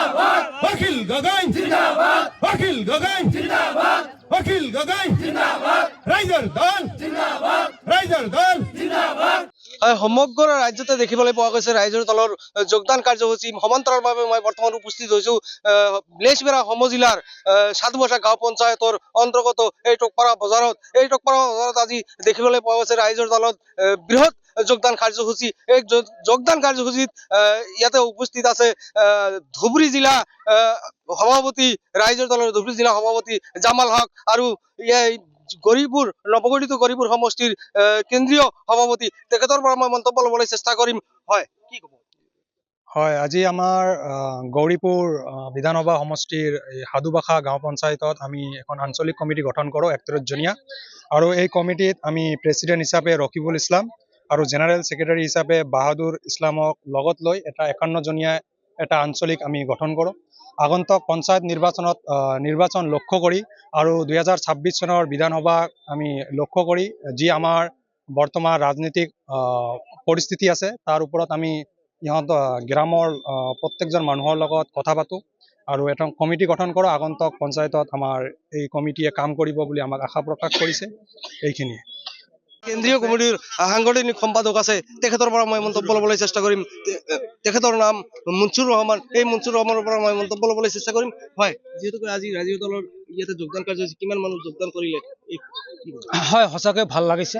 জিন্দাবাদ অখিল গগৈ জিন্দাবাদ অখিল গগৈ জিন্দাবাদ অখিল গগৈ জিন্দাবাদ ৰাইজৰ দল জিন্দাবাদ ৰাইজৰ দল জিন্দাবাদ সমগ্ৰ ৰাজ্যতে দেখিবলৈ পোৱা গৈছে ৰাইজৰ দলৰ যোগদান কাৰ্যসূচী সমান্তৰালভাৱে মই বৰ্তমান উপস্থিত হৈছো লেচবেৰা সমজিলাৰ সাধুবাসা গাঁও পঞ্চায়তৰ অন্তৰ্গত এই টকপাৰা বজাৰত আজি দেখিবলৈ পোৱা গৈছে ৰাইজৰ দলত বৃহৎ যোগদান কাৰ্যসূচী এই যোগদান কাৰ্যসূচীত ইয়াতে উপস্থিত আছে ধুবুৰী জিলা সভাপতি ৰাইজৰ দলৰ ধুবুৰী জিলা সভাপতি জামাল হক আৰু গৰিপুৰ নৱগঠিত গৰিপুৰ সমষ্টিৰ কেন্দ্ৰীয় সভাপতি তেখেতৰ পৰা মই মন্তব্য ল'বলৈ চেষ্টা কৰিম হয় কি ক'ব হয় আজি আমাৰ গৌৰীপুৰ বিধানসভা সমষ্টিৰ সাধুবাসা গাঁও পঞ্চায়তত আমি এখন আঞ্চলিক কমিটি গঠন কৰোঁ ৩১ জনীয়া আৰু এই কমিটিত আমি প্ৰেচিডেণ্ট হিচাপে ৰকিবুল ইছলাম আৰু জেনেৰেল ছেক্ৰেটাৰী হিচাপে বাহাদুৰ ইছলামক লগত লৈ এটা ৫১ জনীয়া এটা আঞ্চলিক আমি গঠন কৰোঁ আগন্তুক পঞ্চায়ত নিৰ্বাচন লক্ষ্য কৰি আৰু ২০২৬ চনৰ বিধানসভাক আমি লক্ষ্য কৰি যি আমাৰ বৰ্তমান ৰাজনৈতিক পৰিস্থিতি আছে তাৰ ওপৰত আমি গ্ৰামৰ প্ৰত্যেকজন মানুহৰ লগত কথা পাতোঁ আৰু এটা কমিটি গঠন কৰোঁ আগন্তুক পঞ্চায়তত আমাৰ এই কমিটিয়ে কাম কৰিব বুলি আমাক আশা প্ৰকাশ কৰিছে এইখিনিয়ে কেন্দ্ৰীয় কমিটিৰ সাংগঠনিক সম্পাদক আছে তেখেতৰ পৰা মই মন্তব্য ল'বলৈ চেষ্টা কৰিম তেখেতৰ নাম মনছুৰ ৰহমান এই মনছুৰ ৰহমানৰ পৰা মই মন্তব্য ল'বলৈ চেষ্টা কৰিম হয় যিহেতু আজি ৰাইজৰ দলৰ ইয়াতে যোগদান কাৰ্যসূচী কিমান মানুহ যোগদান কৰিলে হয় সঁচাকৈ ভাল লাগিছে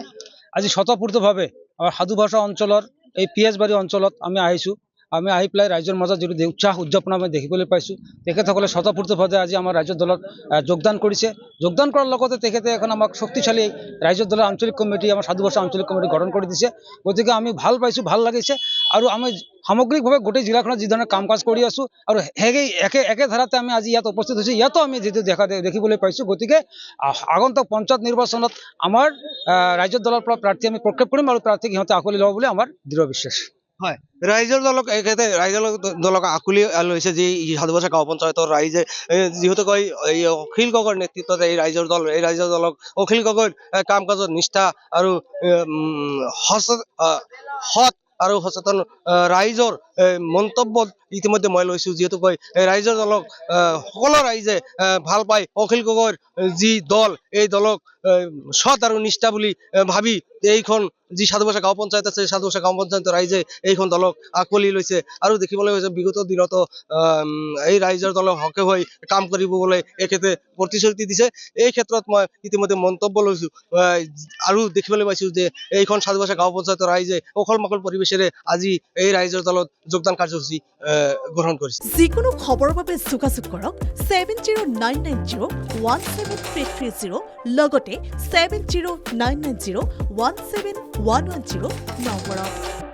আজি স্বতঃস্ফূৰ্তভাৱে আমাৰ সাধুভাষা অঞ্চলৰ এই পিয়াজবাৰী অঞ্চলত আমি আহিছোঁ আমি আহি পেলাই ৰাইজৰ মাজত যিটো উৎসাহ উদযাপনা আমি দেখিবলৈ পাইছোঁ তেখেতসকলে স্বতঃস্ফূৰ্তভাৱে আজি আমাৰ ৰাইজৰ দলত যোগদান কৰিছে যোগদান কৰাৰ লগতে তেখেতে এখন আমাক শক্তিশালী ৰাইজৰ দলৰ আঞ্চলিক কমিটি আমাৰ সাধুভাষা আঞ্চলিক কমিটি গঠন কৰি দিছে গতিকে আমি ভাল পাইছোঁ ভাল লাগিছে আৰু আমি সামগ্ৰিকভাৱে গোটেই জিলাখনত যি ধৰণে কাম কাজ কৰি আছোঁ আৰু একে ধাৰাতে আমি আজি ইয়াত উপস্থিত হৈছোঁ ইয়াতো আমি যিটো দেখিবলৈ পাইছোঁ গতিকে আগন্তুক পঞ্চায়ত নিৰ্বাচনত আমাৰ ৰাইজৰ দলৰ পৰা প্ৰাৰ্থী আমি প্ৰক্ষেপ কৰিম আৰু প্ৰাৰ্থীক সিহঁতে আঁকোৱালি ল'ব বুলি আমাৰ দৃঢ় বিশ্বাস হয় ৰাইজৰ দলক আঁকোৱালি লৈছে যি সাধুবাসা গাঁও পঞ্চায়তৰ ৰাইজে যিহেতু কয় এই অখিল গগৈৰ নেতৃত্বত এই ৰাইজৰ দলক অখিল গগৈৰ কাম কাজৰ নিষ্ঠা আৰু সৎ আৰু সচেতন ৰাইজৰ মন্তব্যত ইতিমধ্যে মই লৈছোঁ যিহেতু কয় ৰাইজৰ দলক সকলো ৰাইজে ভাল পায় অখিল গগৈৰ যি দল এই দলক সৎ আৰু নিষ্ঠা বুলি ভাবি এইখন যি সাধুবাসা গাঁও পঞ্চায়ত আছে সাধুবাসা গাঁও পঞ্চায়তৰ ৰাইজে এইখন দলক আঁকোৱালি লৈছে আৰু দেখিবলৈ গৈছে বিগত দিনতো এই ৰাইজৰ দলৰ হকে হৈ কাম কৰিবলৈ এখেতে প্ৰতিশ্ৰুতি দিছে এই ক্ষেত্ৰত মই ইতিমধ্যে মন্তব্য লৈছোঁ আৰু দেখিবলৈ পাইছোঁ যে এইখন সাধুবাসা গাঁও পঞ্চায়তৰ ৰাইজে অখল মাখল পৰিৱেশেৰে আজি এই ৰাইজৰ দলত যোগদান কাৰ্যসূচী গ্ৰহণ কৰিছে যিকোনো খবৰৰ বাবে যোগাযোগ কৰক 7099017330 লগতে 7099017110 নম্বৰত